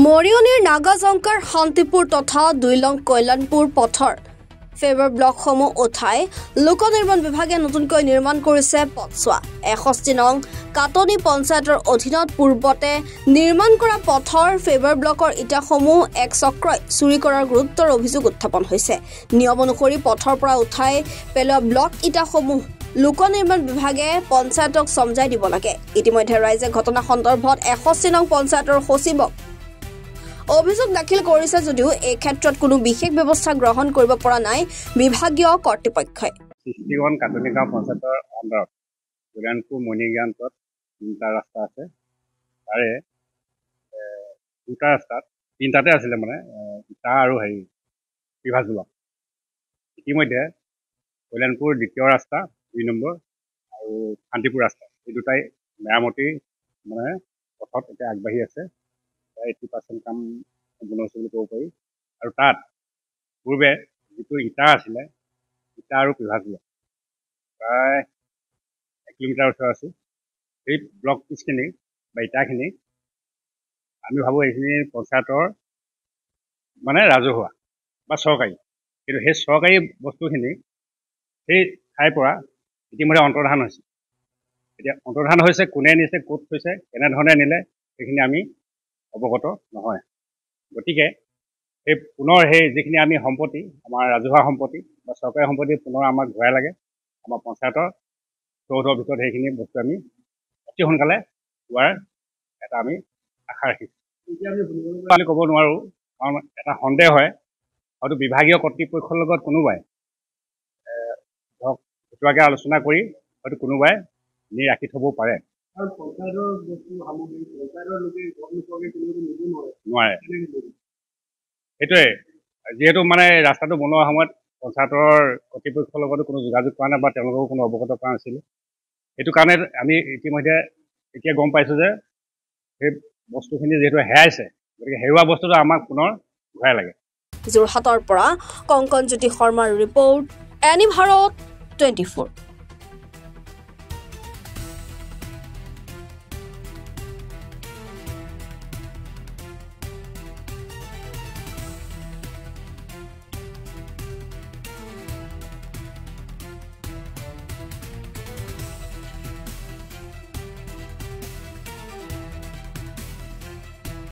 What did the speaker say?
মৰিয়নিৰ নাগাজংকাৰ শান্তিপুৰ তথা দুইলং কল্যাণপুৰ পথৰ ফেভাৰ ব্লকসমূহ উঠাই লোক নিৰ্মাণ বিভাগে নতুনকৈ নিৰ্মাণ কৰিছে পথছোৱা 61 নং কাটনি পঞ্চায়তৰ অধীনত পূৰ্বতে নিৰ্মাণ কৰা পথৰ ফেভাৰ ব্লকৰ ইটাসমূহ এক চক্ৰই চুৰি কৰাৰ গুৰুত্বৰ অভিযোগ উত্থাপন হৈছে। নিয়ম অনুসৰি পথৰ পৰা উঠাই পেলোৱা ব্লক ইটাসমূহ লোক নিৰ্মাণ বিভাগে পঞ্চায়তক সমজাই দিব লাগে। ইতিমধ্যে ৰাইজে ঘটনা সন্দৰ্ভত 61 নং পঞ্চায়তৰ সচিবক অভিযোগ দাখিল কৰিছে যদিও এই ক্ষেত্ৰত কোনো বিশেষ ব্যৱস্থা গ্ৰহণ কৰিব পৰা নাই বিভাগীয় কৰ্তৃপক্ষই। 61 কাটনি গাঁও পঞ্চায়তৰ আণ্ডাৰত কল্যাণপুৰ মণিজ্ঞানপথ তিনিটা ৰাস্তা আছে। তাৰে দুটা ৰাস্তাত তিনিটাতে আছিলে মানে ইটা আৰু পিভাজ ব্লক। ইতিমধ্যে কল্যাণপুৰ দ্বিতীয় ৰাস্তা 2 নম্বৰ আৰু শান্তিপুৰ ৰাস্তা এই দুটাই মেৰামতি মানে পথত এতিয়া আগবাঢ়ি আছে। 80% কাম সম্পূৰ্ণ হৈছে বুলি ক'ব পাৰি। আৰু তাত পূৰ্বে যিটো ইটা আছিলে ইটা আৰু পিভাজ ব্লক প্ৰায় 1 কিলোমিটাৰ ওচৰ আছে। সেই ব্লক পিচখিনি বা ইটাখিনি আমি ভাবোঁ এইখিনি পঞ্চায়তৰ মানে ৰাজহুৱা বা চৰকাৰী, কিন্তু সেই চৰকাৰী বস্তুখিনি সেই ঠাইৰ পৰা ইতিমধ্যে অন্তৰ্ধান হৈছে। এতিয়া অন্তৰ্ধান হৈছে, কোনে নিছে, ক'ত থৈছে, কেনেধৰণে নিলে সেইখিনি আমি অৱগত নহয়। গতিকে সেই পুনৰ সেই যিখিনি আমি সম্পত্তি আমাৰ ৰাজহুৱা সম্পত্তি বা চৰকাৰী সম্পত্তি পুনৰ আমাক ঘূৰাই লাগে। আমাৰ পঞ্চায়তৰ চৌহদৰ ভিতৰত সেইখিনি বস্তু আমি অতি সোনকালে পোৱাৰ এটা আমি আশা ৰাখিছোঁ। আমি ক'ব নোৱাৰোঁ, কাৰণ এটা সন্দেহ হয়, হয়তো বিভাগীয় কৰ্তৃপক্ষৰ লগত কোনোবাই ধৰক ভিতৰুৱাকৈ আলোচনা কৰি হয়তো কোনোবাই নি ৰাখি থ'বও পাৰে। নোৱাৰে। সেইটোৱে, যিহেতু মানে ৰাস্তাটো বনোৱাৰ সময়ত পঞ্চায়তৰ কৰ্তৃপক্ষৰ লগতো কোনো যোগাযোগ কৰা নাই বা তেওঁলোককো কোনো অৱগত কৰা নাছিল। সেইটো কাৰণে আমি ইতিমধ্যে এতিয়া গম পাইছোঁ যে সেই বস্তুখিনি যিহেতু হেৰাইছে, গতিকে হেৰুৱা বস্তুটো আমাক পুনৰ ঘূৰাই লাগে। যোৰহাটৰ পৰা কংকনজ্যোতি শৰ্মাৰ ৰিপৰ্ট, এনি ভাৰত 24।